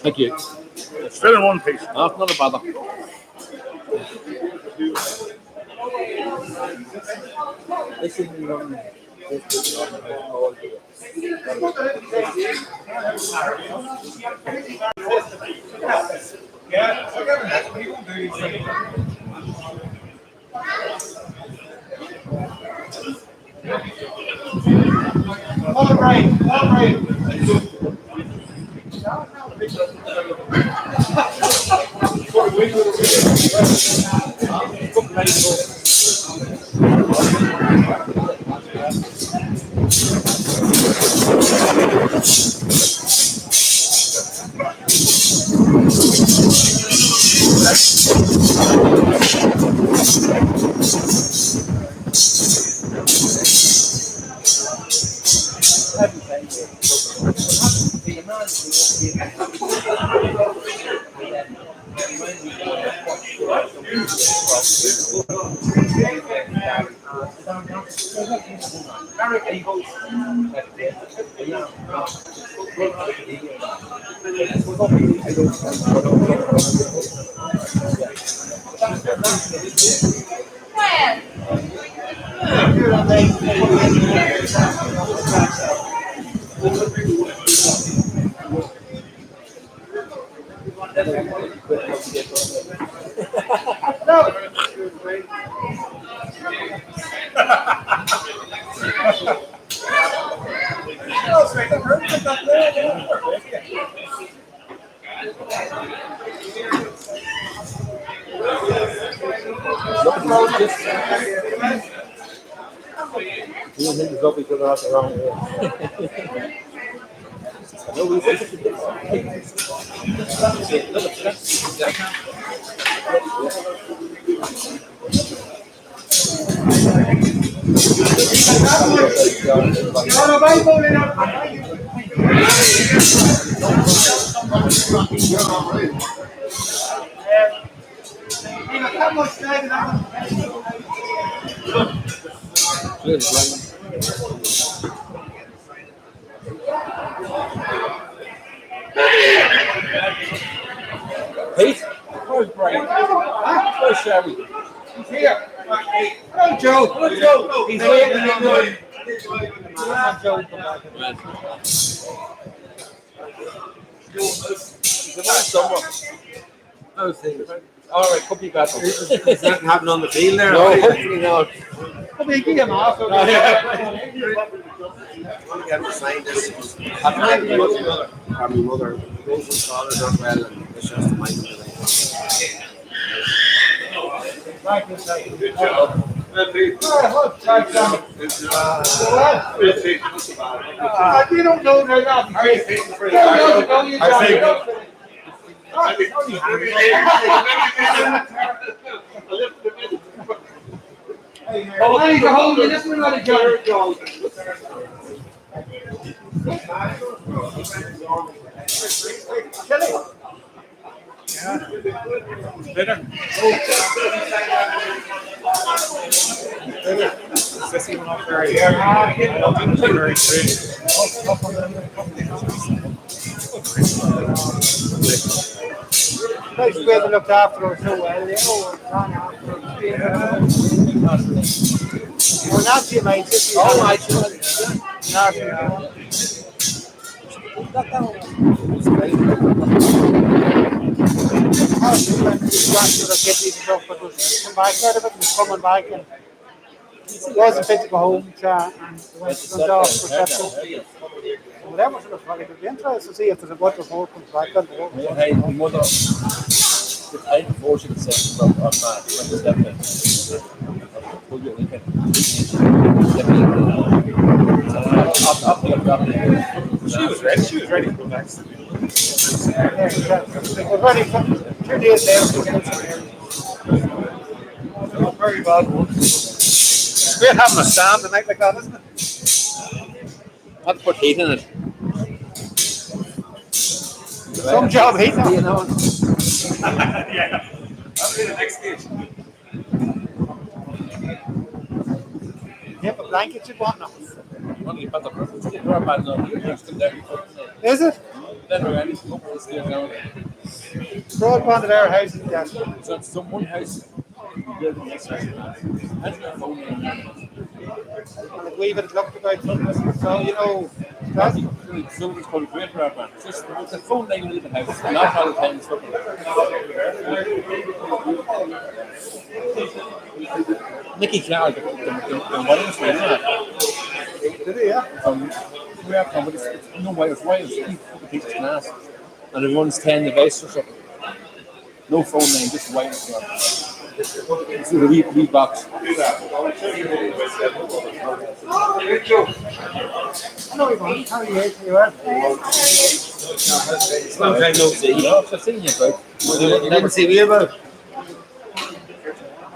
Thank you. Still in one piece. That's not a bother. This isn't wrong. You think it's lovely because that's around here. No, we Pete? Where's Brian? Where's Sherry? He's here. Hello, Joe. Hello, Joe. He's waiting on the Joe. He's about somewhere. I was thinking. All right, could be better. Is nothing happening on the field there? No, hopefully not. I want to get him to sign this. Have my mother goes and scholars as well, and it's just the mind of You don't know they're not. Nice way to look after us so well. We're not too mates. Oh, my Come back out of it and coming back and wasn't fit to go home and went off for whatever sort of probably would be interested to see if there's a what report comes back on the work. Hey, the mother, the time before she was saying from our man, she was ready. She was ready to go next. We're ready for 2 days there. very bad one. It's great having a stand tonight like that, isn't it? I have to put heat in it. Some job heat now. You know. Yeah. That'll be the next stage. Yeah, but blankets you want now. Is it? Then we're ready to go for the stairs down. Broadband at our house, yes. So it's some one house. And if we've had looked about something, so you know, that's Somebody's called great broadband. Just the phone line in the house. Not all the time. Nicky Clark, the wireless way, isn't it? did it, yeah. We have come, but it's no wireless. The piece of glass. And everyone's 10 devices or something. No phone line, just wireless one. It's a wee box. I know you want. How are you? You are? It's long time no see. I've seen you about. You didn't see me about?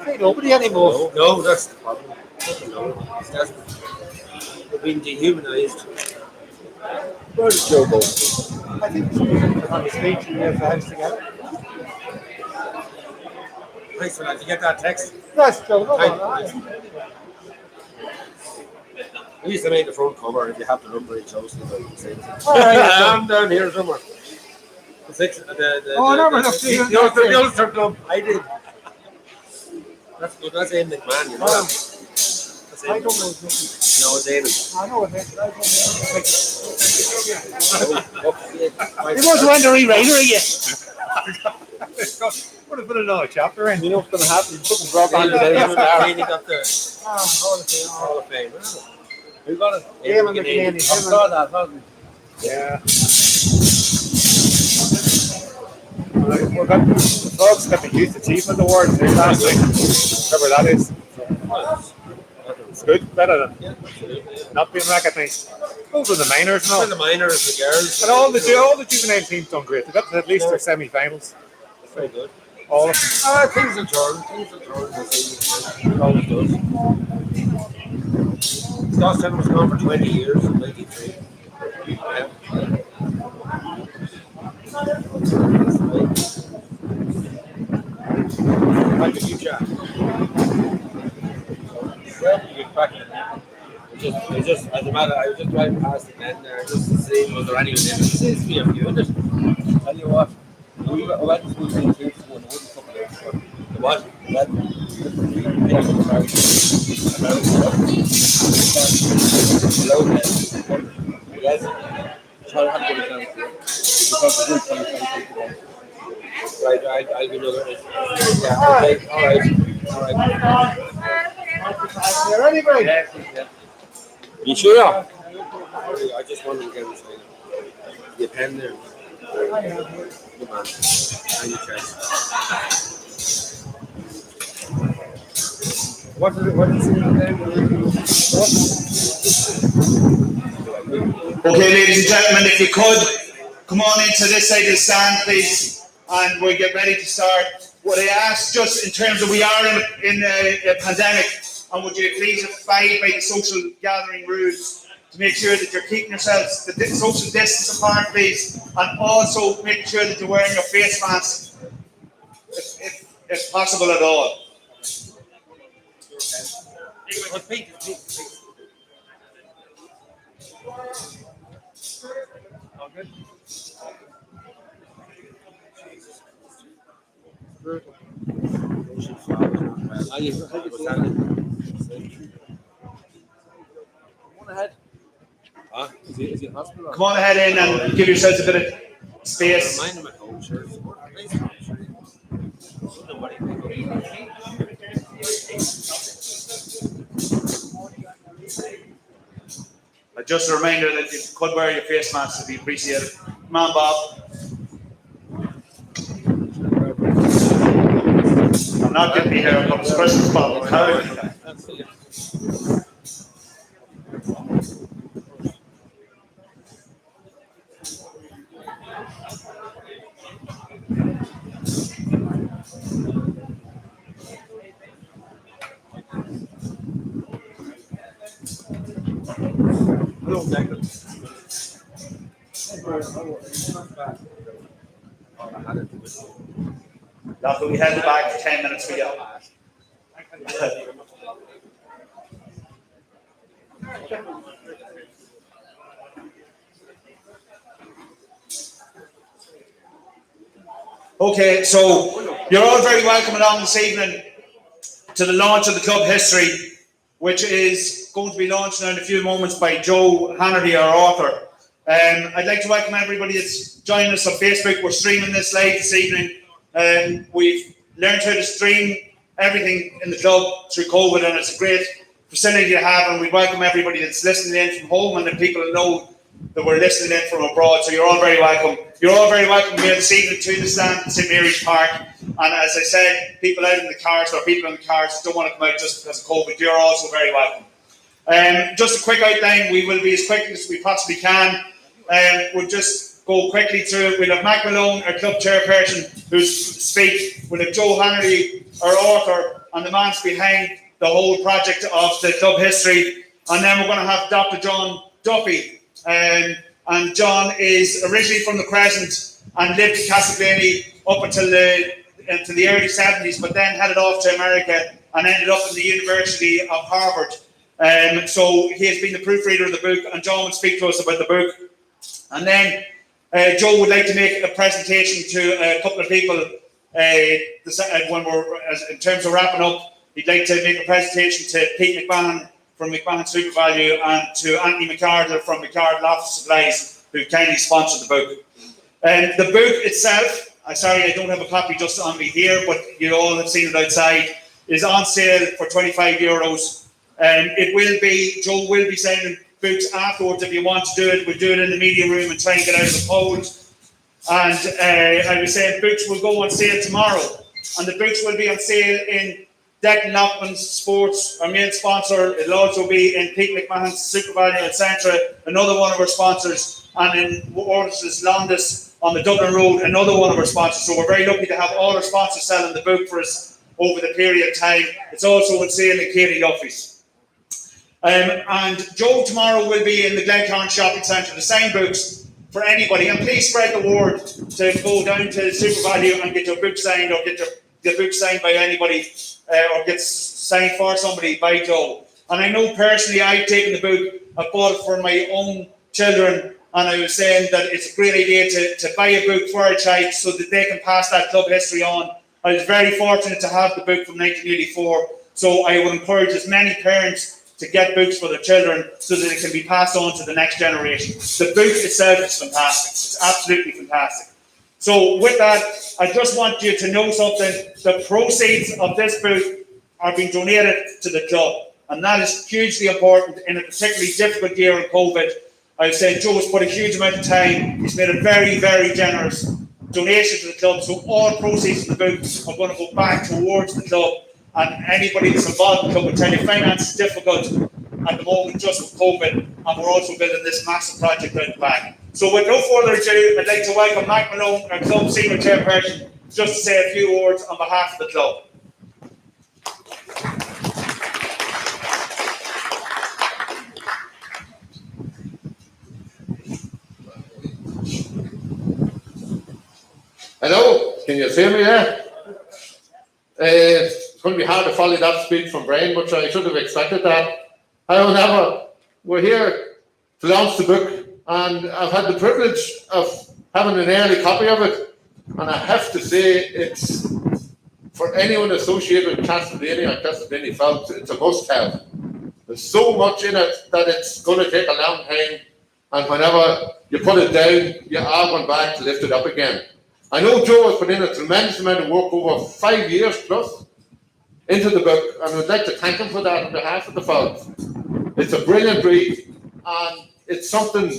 Ain't nobody anymore. No, that's the problem. They've been dehumanized. Where did Joe go? I think somebody's on the street and we have the house together. Thanks for that. Did you get that text? Yes, Joe, no Thank bother. you. We used to make the front cover if you have to look very closely. I'm down here somewhere. Oh, I never looked at you. The Ulster Club. I did. That's good. That's Ian McMahon, you know that? That's I Ian. don't know. No, it's Ian. I know it. He must have went to re-rater again. Would have been another chapter in. You know what's going to happen? Fucking drop on He the day. got the Hall of Fame. Who got it? Him and the I Canadian. saw that, hasn't Yeah. We've got the folks got the Youth Achievement Award last week. Whatever that is. It's good, better than not being recognised. Over the minors and For all. the minors, the girls. And all the juvenile teams done great. They got to at least their semi-finals. Very good. All of them. Things will turn. Things will turn. It always does. Scotstown was gone for 20 years in 93. Yeah. How did you chat? Well, you get cracking. As a matter, I was just driving past it then there just to see was there anyone in it. There seems to be a few in it. Tell you what, we went to school in 2 years ago and there wasn't something else. The what? That yes, try to have a good example because the good 20 people. Right, I'll be another. Yeah, okay, all right. You ready, Greg? Yes, yeah. You sure? I just wanted to get him saying. The pen there. Good man. And your chest. What is it name? Okay, ladies and gentlemen, if you could, come on into this side of the stand, please, and we'll get ready to start. What I ask, just in terms of we are in a pandemic, and would you please abide by the social gathering rules to make sure that you're keeping yourselves the social distance apart, please, and also make sure that you're wearing your face mask, if possible at all. One ahead. Huh? Is he in hospital? Come on ahead in and give yourselves a bit of space. Mind him at home, sure. Nobody. Just a reminder that you could wear your face mask to be appreciated. Come on, Bob. I'm not giving you here, but it's Christmas, Bob. Hello, Declan. That's what we had back for 10 minutes for you. Okay, so you're all very welcome along this evening to the launch of the club history, which is going to be launched now in a few moments by Joe Hannerty, our author. I'd like to welcome everybody that's joining us on Facebook. We're streaming this live this evening. We've learned how to stream everything in the club through COVID, and it's a great facility to have, and we welcome everybody that's listening in from home and the people that know that we're listening in from abroad. So you're all very welcome. You're all very welcome here this evening to the stand at St Mary's Park. And as I said, people out in the cars or people in the cars that don't want to come out just because of COVID, you're also very welcome. Just a quick outline. We will be as quick as we possibly can. We'll just go quickly through it. We'll have Mac Malone, our club chairperson, who's speak. We'll have Joe Hannerty, our author, and the man's behind the whole project of the club history. And then we're going to have Dr. John Duffy. And John is originally from the Crescent and lived in Castleblaney up until into the early 70s, but then headed off to America and ended up in the University of Harvard. So he has been the proofreader of the book, and John will speak to us about the book. And then Joe would like to make a presentation to a couple of people when we're, in terms of wrapping up. He'd like to make a presentation to Pete McMahon from McMahon Super Value and to Anthony McArdle from McArdle Office Supplies, who kindly sponsored the book. The book itself, sorry I don't have a copy just on me here, but you all have seen it outside, is on sale for €25. It will be, Joe will be signing books afterwards. If you want to do it, we'll do it in the media room and try and get out of the cold. And I was saying books will go on sale tomorrow, and the books will be on sale in Acknowledgements Sports, our main sponsor. It'll also be in Pete McMahon's Super Value and Centra, another one of our sponsors, and in Ortis's Londis on the Dublin Road, another one of our sponsors. So we're very lucky to have all our sponsors selling the book for us over the period of time. It's also on sale in Katie Duffy's. And Joe tomorrow will be in the Glencairn Shopping Centre to sign books for anybody. And please spread the word to go down to Super Value and get your book signed, or get your book signed by anybody, or get signed for somebody by Joe. And I know personally I've taken the book, I bought it for my own children, and I was saying that it's a great idea to buy a book for a child so that they can pass that club history on. I was very fortunate to have the book from 1984, so I would encourage as many parents to get books for their children so that it can be passed on to the next generation. The book itself is fantastic. It's absolutely fantastic. So with that, I just want you to know something. The proceeds of this book are being donated to the club, and that is hugely important in a particularly difficult year in COVID. I say Joe has put a huge amount of time. He's made a very, very generous donation to the club, so all proceeds of the book are going to go back towards the club. And anybody that's involved in the club will tell you finance is difficult at the moment just with COVID, and we're also building this massive project out the back. So with no further ado, I'd like to welcome Mac Malone, our club senior chairperson, just to say a few words on behalf of the club. Hello, can you hear me there? It's going to be hard to follow that speech from Brian, but I should have expected that. However, we're here to launch the book, and I've had the privilege of having an early copy of it, and I have to say it's, for anyone associated with Castlevania or Castlevania felt, it's a must-have. There's so much in it that it's going to take a long time, and whenever you put it down, you are going back to lift it up again. I know Joe has put in a tremendous amount of work over 5 years plus into the book, and I'd like to thank him for that on behalf of the fellows. It's a brilliant read, and it's something,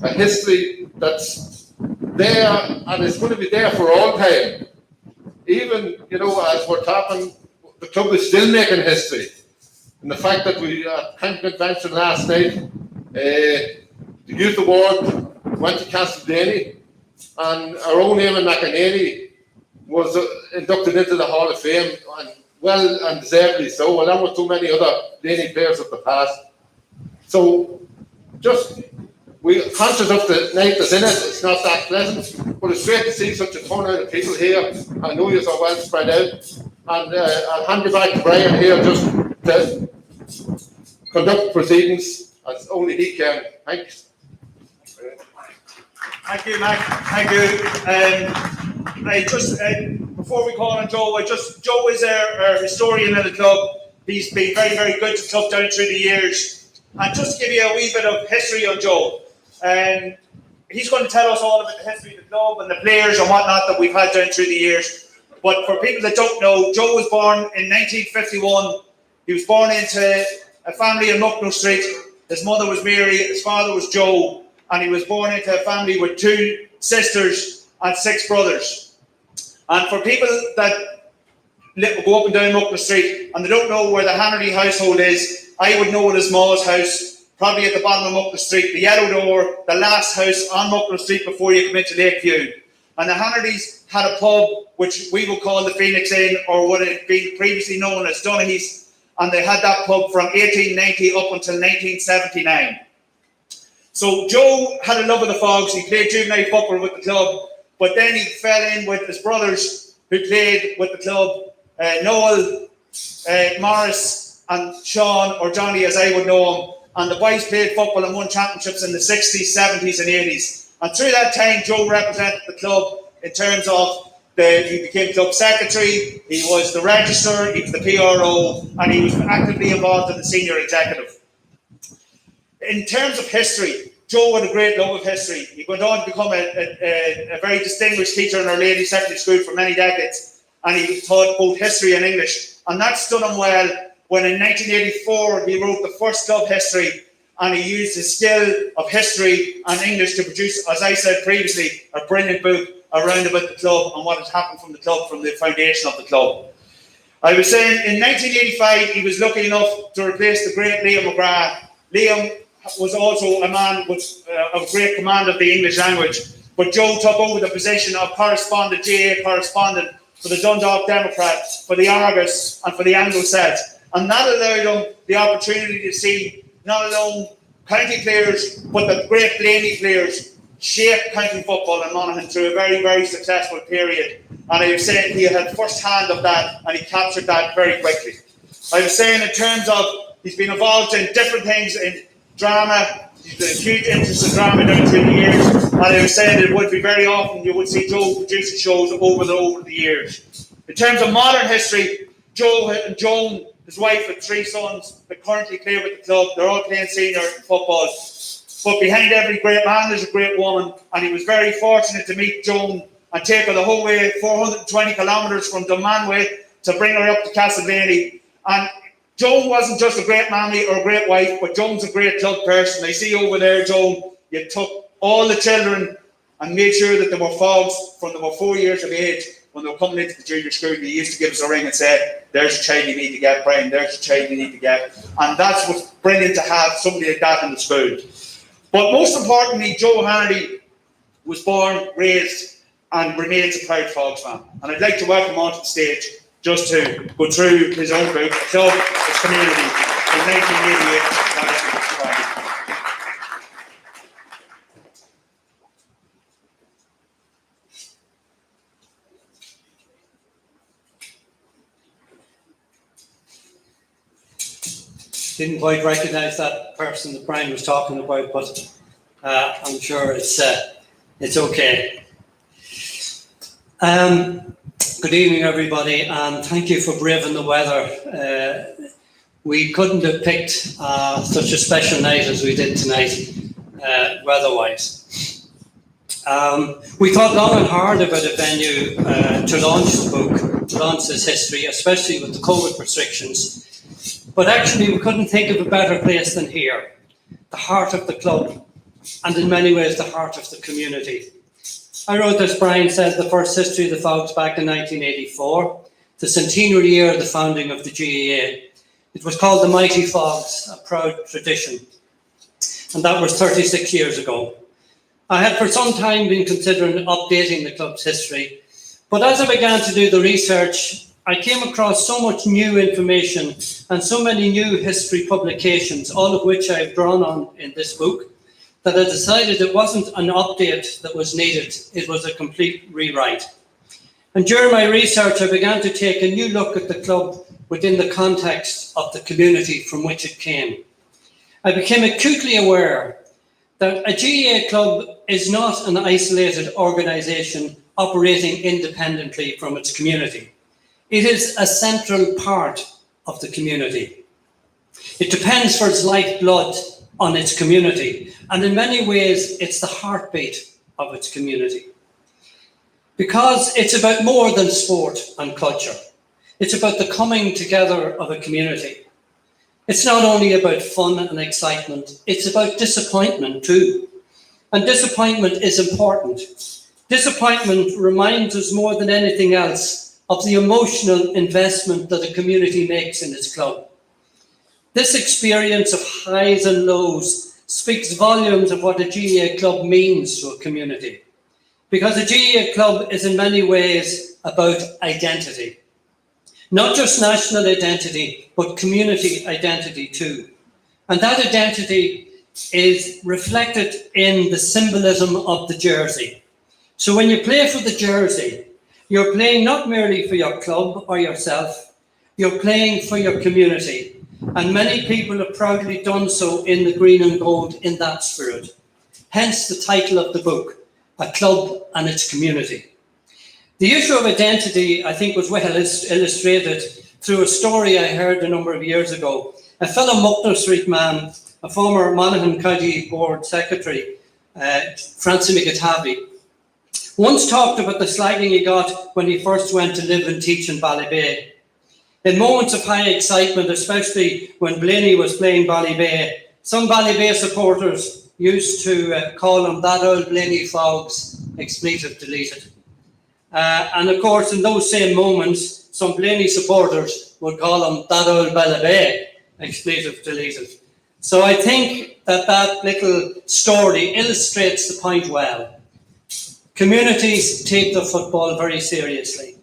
a history that's there, and it's going to be there for all time. Even, you know, as we're talking, the club is still making history. And the fact that we at Camp Convention last night, the Youth Award went to Castlevania, and our own Eamon McInerney was inducted into the Hall of Fame, and well and deservedly so, along with so many other Laney players of the past. So, just, we're conscious of the night that's in it. It's not that pleasant, but it's great to see such a turnout of people here. I know you're so well spread out, and I'll hand you back to Brian here just to conduct proceedings as only he can. Thanks. Thank you, Mac. Thank you. I just, before we call on Joe, Joe is our historian of the club. He's been very, very good to the club down through the years. And just to give you a wee bit of history on Joe, he's going to tell us all about the history of the club and the players and whatnot that we've had down through the years. But for people that don't know, Joe was born in 1951. He was born into a family in Mucknow Street. His mother was Mary, his father was Joe. And he was born into a family with 2 sisters and 6 brothers. And for people that go up and down Mucknow Street and they don't know where the Hannerty household is, I would know it as Ma's house, probably at the bottom of Mucknow Street, the yellow door, the last house on Mucknow Street before you come into Lakeview. And the Hannertys had a pub which we would call the Phoenix Inn, or what had been previously known as Donaghy's, and they had that pub from 1890 up until 1979. So Joe had a love of the Fogs. He played juvenile football with the club, but then he fell in with his brothers who played with the club, Noel, Morris and Sean, or Johnny as I would know him. And the boys played football and won championships in the 60s, 70s and 80s. And through that time, Joe represented the club in terms of he became club secretary, he was the registrar, he was the PRO, and he was actively involved in the senior executive. In terms of history, Joe had a great love of history. He went on to become a very distinguished teacher in Our Lady Secondary School for many decades, and he taught both history and English. And that stood him well when in 1984 he wrote the first club history, and he used his skill of history and English to produce, as I said previously, a brilliant book around about the club and what had happened from the club, from the foundation of the club. I was saying in 1985 he was lucky enough to replace the great Liam McGrath. Liam was also a man with of great command of the English language, but Joe took over the position of correspondent, GAA correspondent for the Dundalk Democrat, for the Argus and for the Anglo-Celt, and that allowed him the opportunity to see not alone county players but the great Blaney players shape county football in Monaghan through a very, very successful period. And I was saying he had first hand of that, and he captured that very quickly. I was saying in terms of he's been involved in different things in drama. He's got a huge interest in drama down through the years. And I was saying it would be very often you would see Joe producing shows over the years. In terms of modern history, Joe and Joan, his wife, and 3 sons that currently play with the club. They're all playing senior football. But behind every great man, there's a great woman. And he was very fortunate to meet Joan and take her the whole way, 420 kilometres from Dunmanway, to bring her up to Castleblaney. And Joan wasn't just a great mammy or a great wife, but Joan's a great club person. I see over there, Joan, you took all the children and made sure that they were fogs from they were 4 years of age when they were coming into the junior school. You used to give us a ring and say, there's a child you need to get, Brian, there's a child you need to get. And that's what's brilliant to have somebody like that in the school. But most importantly, Joe Hannity was born, raised, and remains a proud Fogs fan. And I'd like to welcome him onto the stage just to go through his own book, The Club, Its Community, from 1988 to 1995. Didn't quite recognise that person that Brian was talking about, but I'm sure it's okay. Good evening, everybody, and thank you for braving the weather. We couldn't have picked such a special night as we did tonight, weather-wise. We thought long and hard about a venue to launch the book, to launch this history, especially with the COVID restrictions. But actually, we couldn't think of a better place than here, the heart of the club, and in many ways, the heart of the community. I wrote, as Brian said, the first history of the Fogs back in 1984, the centenary year of the founding of the GAA. It was called The Mighty Fogs, a proud tradition. And that was 36 years ago. I had for some time been considering updating the club's history, but as I began to do the research, I came across so much new information and so many new history publications, all of which I've drawn on in this book, that I decided it wasn't an update that was needed, it was a complete rewrite. And during my research, I began to take a new look at the club within the context of the community from which it came. I became acutely aware that a GAA club is not an isolated organisation operating independently from its community. It is a central part of the community. It depends for its lifeblood on its community, and in many ways, it's the heartbeat of its community. Because it's about more than sport and culture. It's about the coming together of a community. It's not only about fun and excitement, it's about disappointment too. And disappointment is important. Disappointment reminds us more than anything else of the emotional investment that a community makes in its club. This experience of highs and lows speaks volumes of what a GAA club means to a community. Because a GAA club is in many ways about identity. Not just national identity, but community identity too. And that identity is reflected in the symbolism of the jersey. So when you play for the jersey, You're playing not merely for your club or yourself, you're playing for your community. And many people have proudly done so in the green and gold in that spirit. Hence the title of the book, A Club and Its Community. The issue of identity, I think, was well illustrated through a story I heard a number of years ago. A fellow Mucknow Street man, a former Monaghan County Board Secretary, Francie McAtavey, once talked about the slagging he got when he first went to live and teach in Ballybay. In moments of high excitement, especially when Blaney was playing Ballybay, some Ballybay supporters used to call him that old Blaney Fogs, expletive deleted. And of course, in those same moments, some Blaney supporters would call him that old Ballybay, expletive deleted. So I think that little story illustrates the point well. Communities take their football very seriously,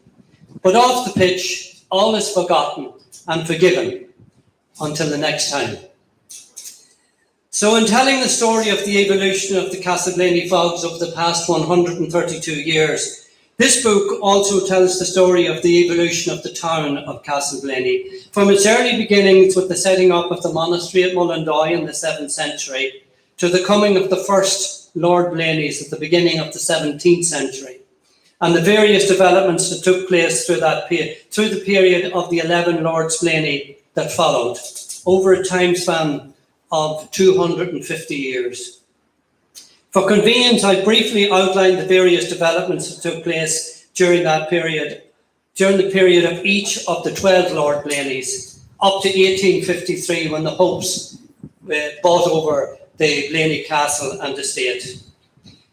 but off the pitch, all is forgotten and forgiven until the next time. So in telling the story of the evolution of the Castleblaney Fogs over the past 132 years, this book also tells the story of the evolution of the town of Castleblaney, from its early beginnings with the setting up of the monastery at Mullindoy in the 7th century, to the coming of the first Lord Blaneys at the beginning of the 17th century, and the various developments that took place through the period of the 11 Lords Blaney that followed, over a time span of 250 years. For convenience, I briefly outlined the various developments that took place during that period, during the period of each of the 12 Lord Blaneys, up to 1853 when the Hopes bought over the Blaney Castle and estate.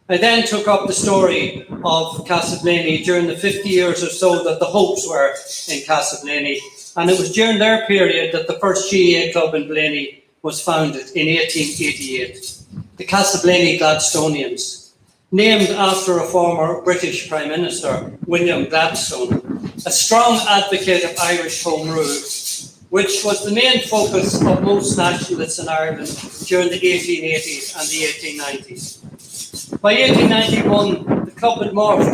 I then took up the story of Castleblaney during the 50 years or so that the Hopes were in Castleblaney, and it was during their period that the first GAA club in Blaney was founded in 1888. The Castleblaney Gladstonians, named after a former British Prime Minister, William Gladstone, a strong advocate of Irish Home Rule, which was the main focus of most nationalists in Ireland during the 1880s and the 1890s. By 1891, the club had morphed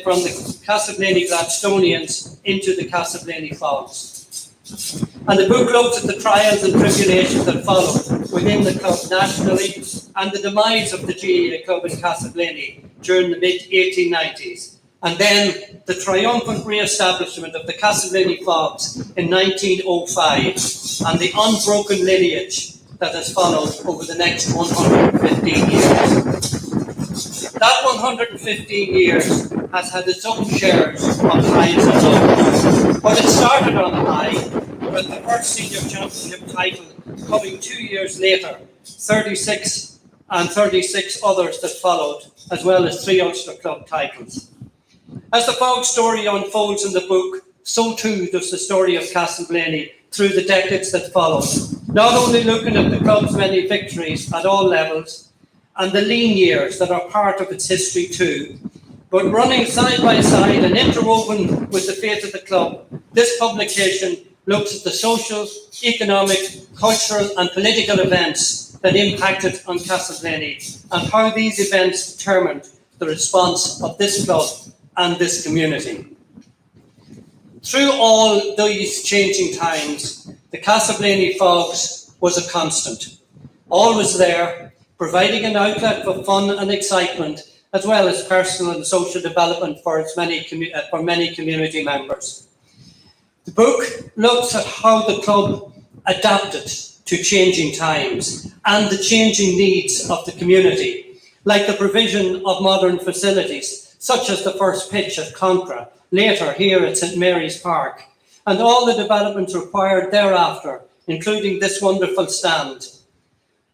from the Castleblaney Gladstonians into the Castleblaney Fogs. And the book looks at the trials and tribulations that followed within the club nationally and the demise of the GAA club in Castleblaney during the mid-1890s, and then the triumphant re-establishment of the Castleblaney Fogs in 1905 and the unbroken lineage that has followed over the next 115 years. That 115 years has had its own shares of highs and lows, but it started on a high with the first senior championship title coming 2 years later, 36 and 36 others that followed, as well as 3 Ulster Club titles. As the Fog story unfolds in the book, so too does the story of Castleblaney through the decades that followed, not only looking at the club's many victories at all levels and the lean years that are part of its history too, but running side by side and interwoven with the fate of the club. This publication looks at the social, economic, cultural and political events that impacted on Castleblaney and how these events determined the response of this club and this community. Through all these changing times, the Castleblaney Fogs was a constant, always there, providing an outlet for fun and excitement, as well as personal and social development for many community members. The book looks at how the club adapted to changing times and the changing needs of the community, like the provision of modern facilities, such as the first pitch at Contra, later here at St Mary's Park, and all the developments required thereafter, including this wonderful stand,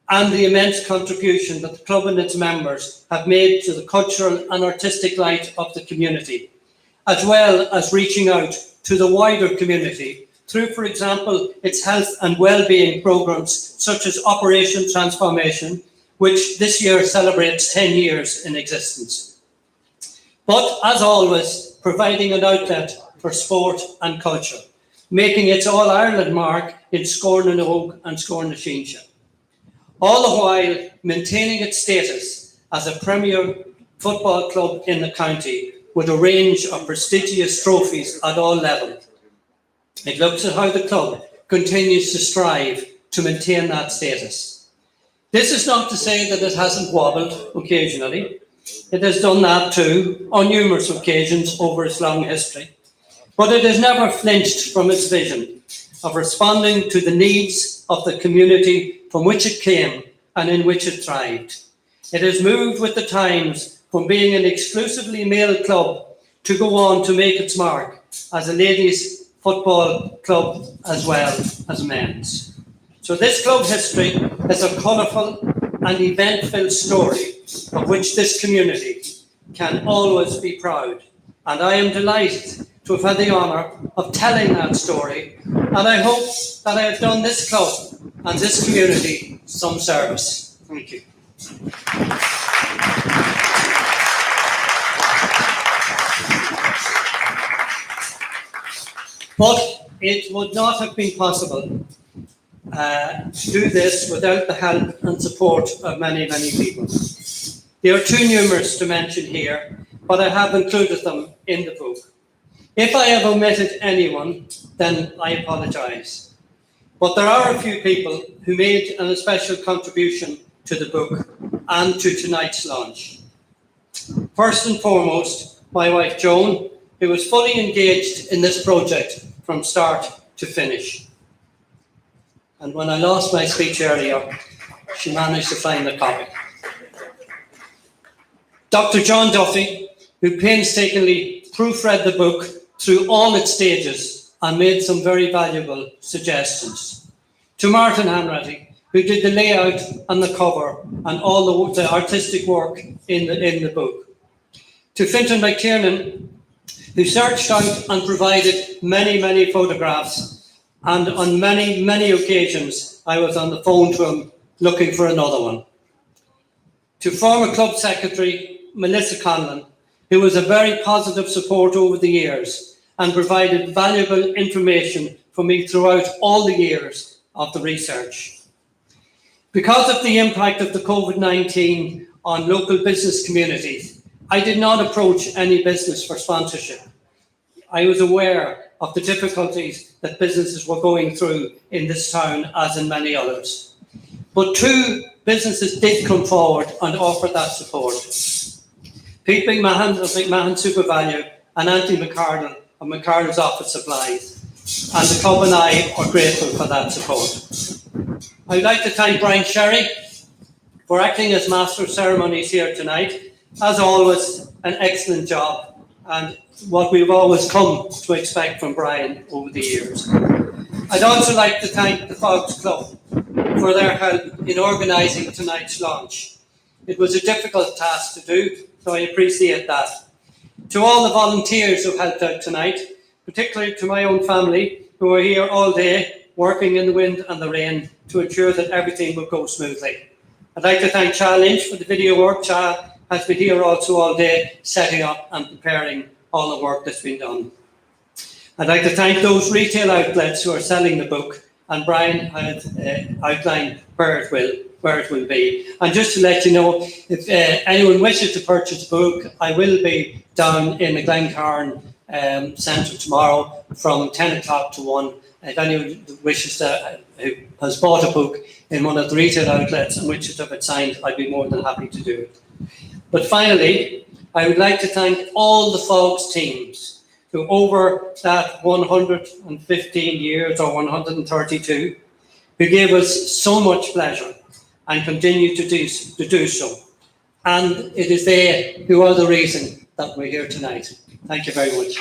and the immense contribution that the club and its members have made to the cultural and artistic life of the community, as well as reaching out to the wider community through, for example, its health and well-being programs such as Operation Transformation, which this year celebrates 10 years in existence. But, as always, providing an outlet for sport and culture, making its All-Ireland mark in Scorn na Óg and Scorn na Shinse, all the while maintaining its status as a premier football club in the county, with a range of prestigious trophies at all levels. It looks at how the club continues to strive to maintain that status. This is not to say that it hasn't wobbled occasionally. It has done that too on numerous occasions over its long history. But it has never flinched from its vision of responding to the needs of the community from which it came and in which it thrived. It has moved with the times from being an exclusively male club to go on to make its mark as a ladies' football club as well as men's. So this club history is a colourful and event-filled story of which this community can always be proud. And I am delighted to have had the honour of telling that story, and I hope that I have done this club and this community some service. Thank you. But it would not have been possible to do this without the help and support of many, many people. They are too numerous to mention here, but I have included them in the book. If I have omitted anyone, then I apologise. But there are a few people who made an special contribution to the book and to tonight's launch. First and foremost, my wife Joan, who was fully engaged in this project from start to finish. And when I lost my speech earlier, she managed to find a copy. Dr. John Duffy, who painstakingly proofread the book through all its stages and made some very valuable suggestions. To Martin Hanratty, who did the layout and the cover and all the artistic work in the book. To Fintan McTiernan, who searched out and provided many, many photographs, and on many, many occasions I was on the phone to him looking for another one. To former club secretary Melissa Conlon, who was a very positive support over the years and provided valuable information for me throughout all the years of the research. Because of the impact of the COVID-19 on local business communities, I did not approach any business for sponsorship. I was aware of the difficulties that businesses were going through in this town, as in many others. But two businesses did come forward and offer that support. Pete McMahon of McMahon SuperValue and Anthony McCardle of McCardle's Office Supplies. And the club and I are grateful for that support. I'd like to thank Brian Sherry for acting as Master of Ceremonies here tonight. As always, an excellent job, and what we've always come to expect from Brian over the years. I'd also like to thank the Fogs Club for their help in organising tonight's launch. It was a difficult task to do, so I appreciate that. To all the volunteers who helped out tonight, particularly to my own family, who are here all day, working in the wind and the rain to ensure that everything will go smoothly. I'd like to thank Cha Lynch for the video work. Cha has been here also all day, setting up and preparing all the work that's been done. I'd like to thank those retail outlets who are selling the book, and Brian has outlined where it will be. And just to let you know, if anyone wishes to purchase the book, I will be down in the Glencairn Centre tomorrow from 10 o'clock to 1. If anyone wishes to, who has bought a book in one of the retail outlets and wishes to have it signed, I'd be more than happy to do it. But finally, I would like to thank all the Fogs teams who over that 115 years or 132, who gave us so much pleasure and continue to do so. And it is they who are the reason that we're here tonight. Thank you very much.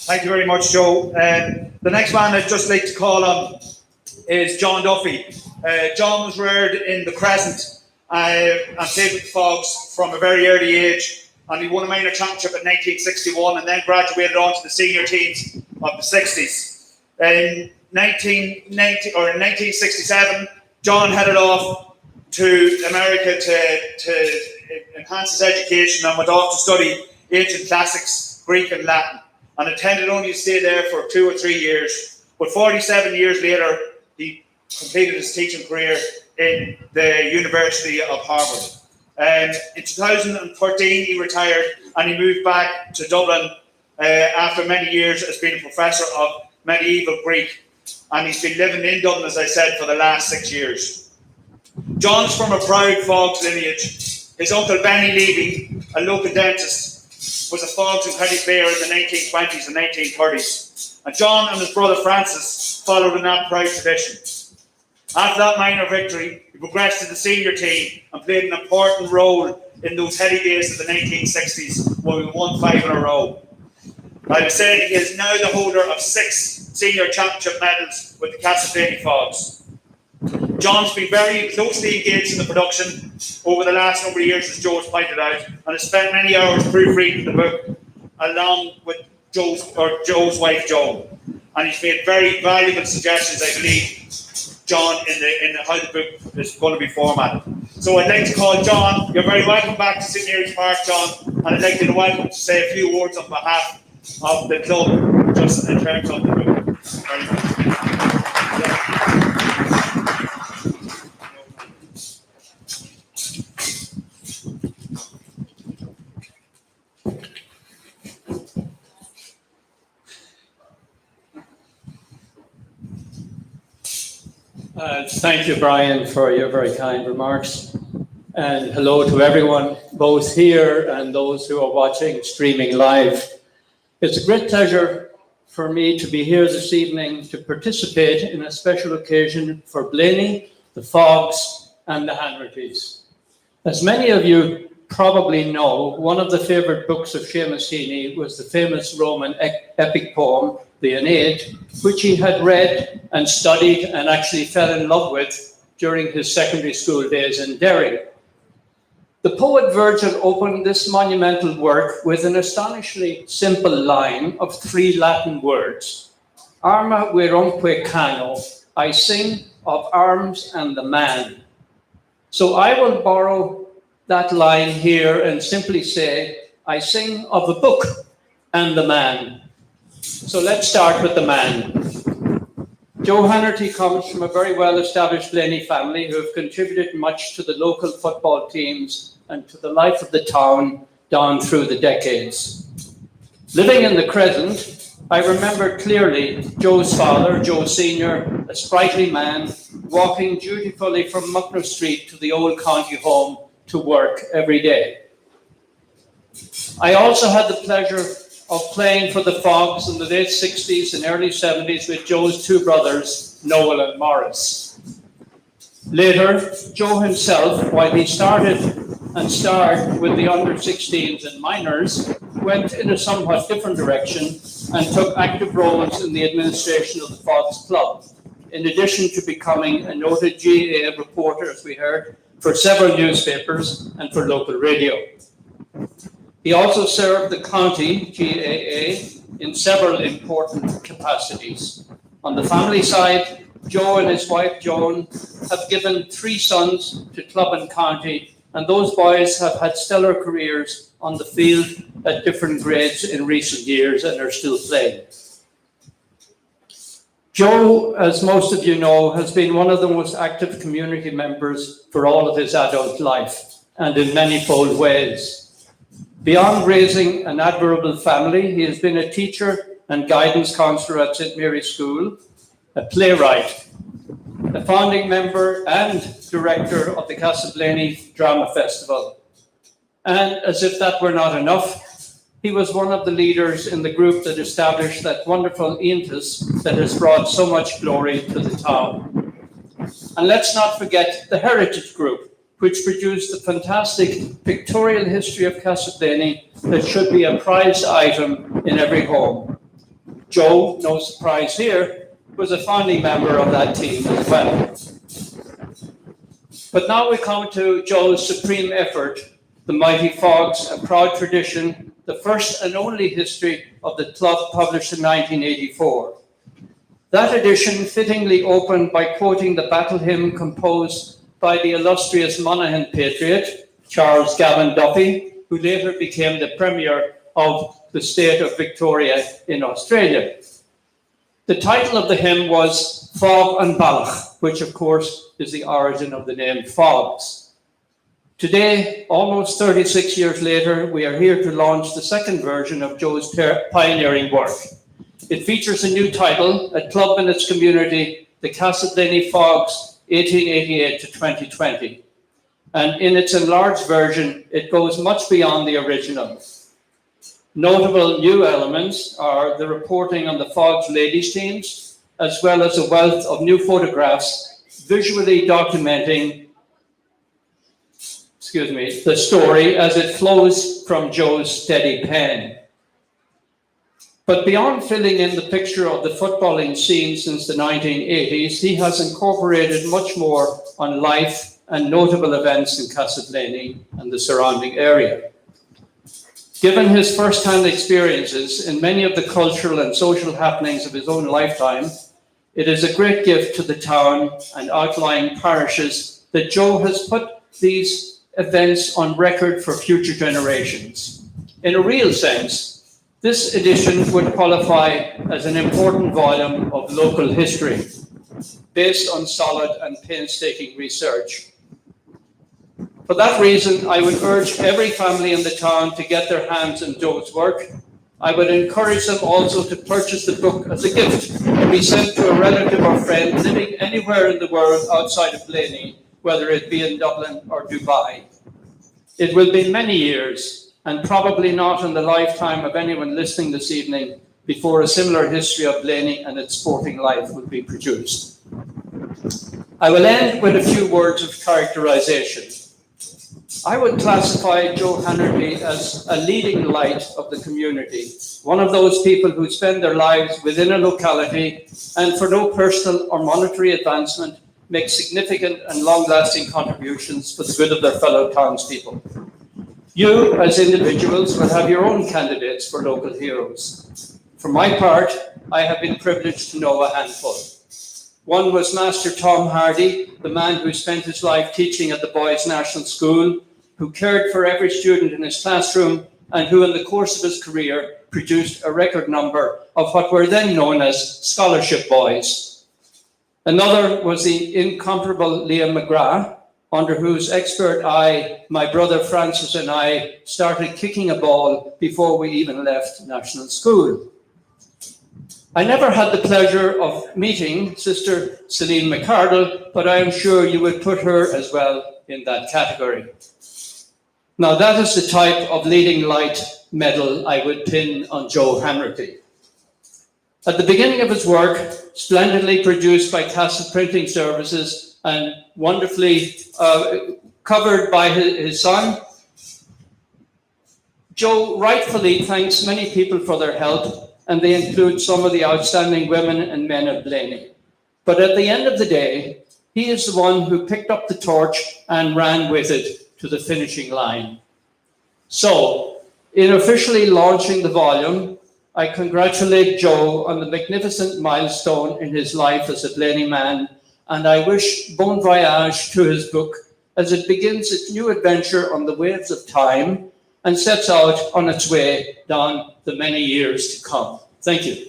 Thank you very much, Joe. The next man I'd just like to call on is John Duffy. John was reared in the Crescent and played with the Fogs from a very early age, and he won a minor championship in 1961 and then graduated on to the senior teams of the 60s. In 1967, John headed off to America to enhance his education and went off to study ancient classics, Greek and Latin, and intended only to stay there for 2 or 3 years. But 47 years later, he completed his teaching career in the University of Harvard. In 2013, he retired and he moved back to Dublin after many years as being a professor of medieval Greek. And he's been living in Dublin, as I said, for the last 6 years. John's from a proud Fox lineage. His uncle Benny Levy, a local dentist, was a Fox and County player in the 1920s and 1930s. And John and his brother Francis followed in that proud tradition. After that minor victory, he progressed to the senior team and played an important role in those heady days of the 1960s when we won 5 in a row. I would say that he is now the holder of 6 senior championship medals with the Castleblaney Fogs. John's been very closely engaged in the production over the last number of years, as Joe has pointed out, and has spent many hours proofreading the book along with Joe's wife Jo. And he's made very valuable suggestions, I believe, John, in how the book is going to be formatted. So I'd like to call John. You're very welcome back to St Mary's Park, John, and I'd like you to welcome to say a few words on behalf of the club, just in terms of the book. Very Thank you, Brian, for your very kind remarks. And hello to everyone, both here and those who are watching streaming live. It's a great pleasure for me to be here this evening to participate in a special occasion for Blaney, the Fogs, and the Hanrahtys. As many of you probably know, one of the favourite books of Seamus Heaney was the famous Roman epic poem, the Aeneid, which he had read and studied and actually fell in love with during his secondary school days in Derry. The poet Virgil opened this monumental work with an astonishingly simple line of 3 Latin words. Arma virumque cano, I sing of arms and the man. So I will borrow that line here and simply say, I sing of the book and the man. So let's start with the man. Joe Hanratty comes from a very well-established Blaney family who have contributed much to the local football teams and to the life of the town down through the decades. Living in the Crescent, I remember clearly Joe's father, Joe Sr., a sprightly man, walking dutifully from Muckner Street to the old county home to work every day. I also had the pleasure of playing for the Fogs in the late 60s and early 70s with Joe's 2 brothers, Noel and Morris. Later, Joe himself, while he started and starred with the under-16s and minors, went in a somewhat different direction and took active roles in the administration of the Fogs Club, in addition to becoming a noted GAA reporter, as we heard, for several newspapers and for local radio. He also served the county, GAA, in several important capacities. On the family side, Joe and his wife Joan have given 3 sons to club and county, and those boys have had stellar careers on the field at different grades in recent years and are still playing. Joe, as most of you know, has been one of the most active community members for all of his adult life, and in manifold ways. Beyond raising an admirable family, he has been a teacher and guidance counsellor at St Mary's School, a playwright, a founding member and director of the Castleblaney Drama Festival. And as if that were not enough, he was one of the leaders in the group that established that wonderful Aontas that has brought so much glory to the town. And let's not forget the Heritage Group, which produced the fantastic pictorial history of Castleblaney that should be a prized item in every home. Joe, no surprise here, was a founding member of that team as well. But now we come to Joe's supreme effort, the Mighty Fogs, a proud tradition, the first and only history of the club published in 1984. That edition fittingly opened by quoting the battle hymn composed by the illustrious Monaghan patriot, Charles Gavin Duffy, who later became the Premier of the state of Victoria in Australia. The title of the hymn was Fog and Ballach, which of course is the origin of the name Fogs. Today, almost 36 years later, we are here to launch the second version of Joe's pioneering work. It features a new title, a club in its community, the Castleblayney Fogs 1888 to 2020. And in its enlarged version, it goes much beyond the original. Notable new elements are the reporting on the Fogs ladies teams, as well as a wealth of new photographs visually documenting the story as it flows from Joe's steady pen. But beyond filling in the picture of the footballing scene since the 1980s, he has incorporated much more on life and notable events in Castleblayney and the surrounding area. Given his first-hand experiences in many of the cultural and social happenings of his own lifetime, it is a great gift to the town and outlying parishes that Joe has put these events on record for future generations. In a real sense, this edition would qualify as an important volume of local history, based on solid and painstaking research. For that reason, I would urge every family in the town to get their hands on Joe's work. I would encourage them also to purchase the book as a gift to be sent to a relative or friend living anywhere in the world outside of Blaney, whether it be in Dublin or Dubai. It will be many years, and probably not in the lifetime of anyone listening this evening, before a similar history of Blaney and its sporting life will be produced. I will end with a few words of characterization. I would classify Joe Hannerty as a leading light of the community, one of those people who spend their lives within a locality and for no personal or monetary advancement make significant and long-lasting contributions for the good of their fellow townspeople. You, as individuals, will have your own candidates for local heroes. For my part, I have been privileged to know a handful. One was Master Tom Hardy, the man who spent his life teaching at the Boys National School, who cared for every student in his classroom, and who in the course of his career produced a record number of what were then known as scholarship boys. Another was the incomparable Liam McGrath, under whose expert eye my brother Francis and I started kicking a ball before we even left national school. I never had the pleasure of meeting Sister Celine McCardle, but I am sure you would put her as well in that category. Now that is the type of leading light medal I would pin on Joe Hannerty. At the beginning of his work, splendidly produced by Castle Printing Services and wonderfully covered by his son, Joe rightfully thanks many people for their help, and they include some of the outstanding women and men of Blaney. But at the end of the day, he is the one who picked up the torch and ran with it to the finishing line. So, in officially launching the volume, I congratulate Joe on the magnificent milestone in his life as a Blaney man, and I wish bon voyage to his book as it begins its new adventure on the waves of time and sets out on its way down the many years to come. Thank you.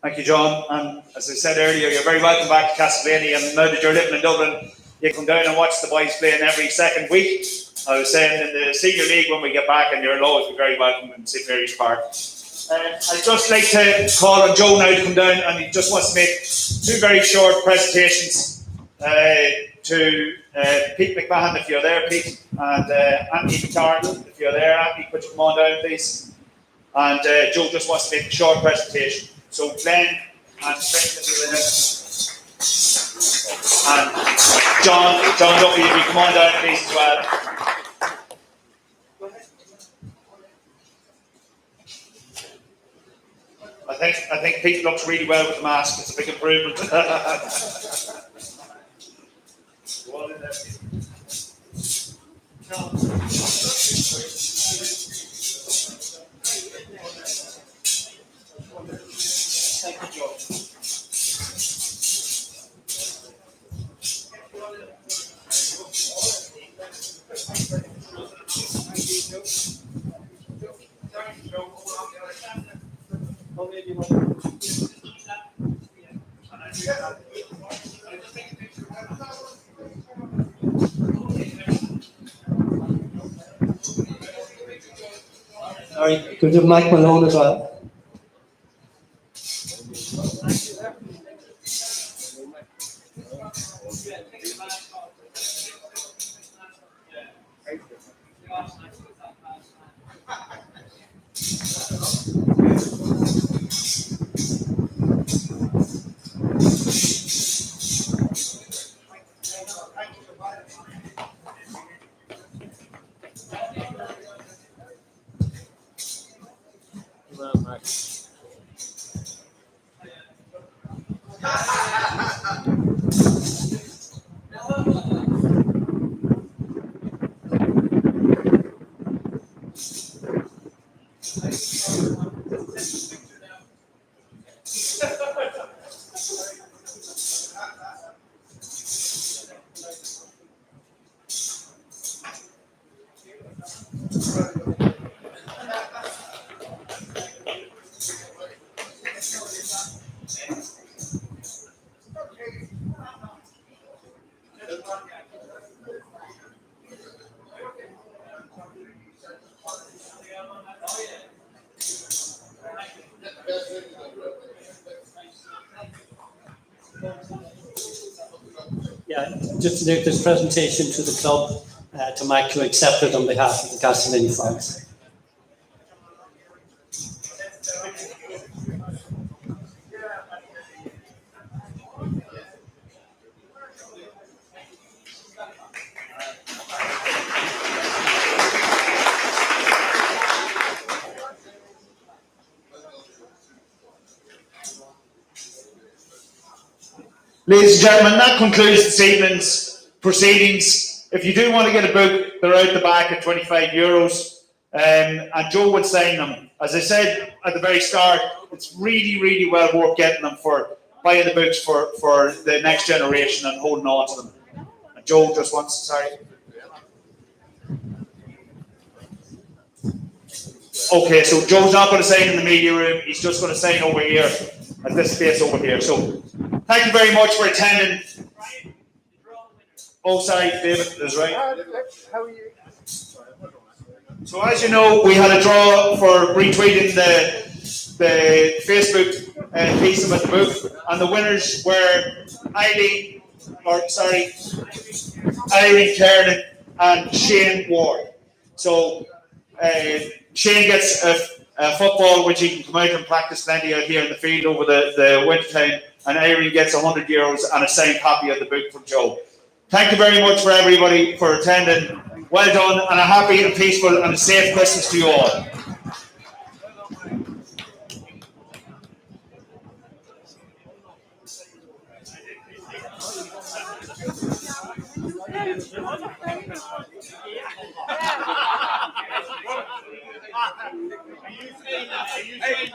Thank you, John. And as I said earlier, you're very welcome back to Castleblayney. And now that you're living in Dublin, you come down and watch the boys playing every second week. I was saying in the senior league when we get back, and you'll always be very welcome in St. Mary's Park. I'd just like to call on Joe now to come down, and he just wants to make two very short presentations to Pete McMahon, if you're there, Pete, and Anthony McCartan, if you're there. Anthony, could you come on down, please? And Joe just wants to make a short presentation. So Glenn and Frank will in and John Duffy, if you come on down, please, as well. I think Pete looks really well with the mask. It's a big improvement. Thank you, Joe. Sorry, could you Mike Malone as well? Yeah, just to make this presentation to the club, to Mike, who accepted on behalf of the Castellini flags. Ladies and gentlemen, that concludes this evening's proceedings. If you do want to get a book, they're out the back at €25. And Joe would sign them. As I said at the very start, it's really, really well worth getting them for buying the books for the next generation and holding on to them. And Joe just wants, sorry. Okay, so Joe's not going to sign in the media room. He's just going to sign over here at this space over here. So thank you very much for attending. Oh, sorry, David is right. How are you? So as you know, we had a draw for retweeting the Facebook piece about the book, and the winners were Irene Kernan and Shane Ward. So Shane gets a football which he can come out and practice plenty out here in the field over the winter time, and Irene gets €100 and a signed copy of the book from Joe. Thank you very much for everybody for attending. Well done, and a happy and peaceful and a safe Christmas to you all. Are you saying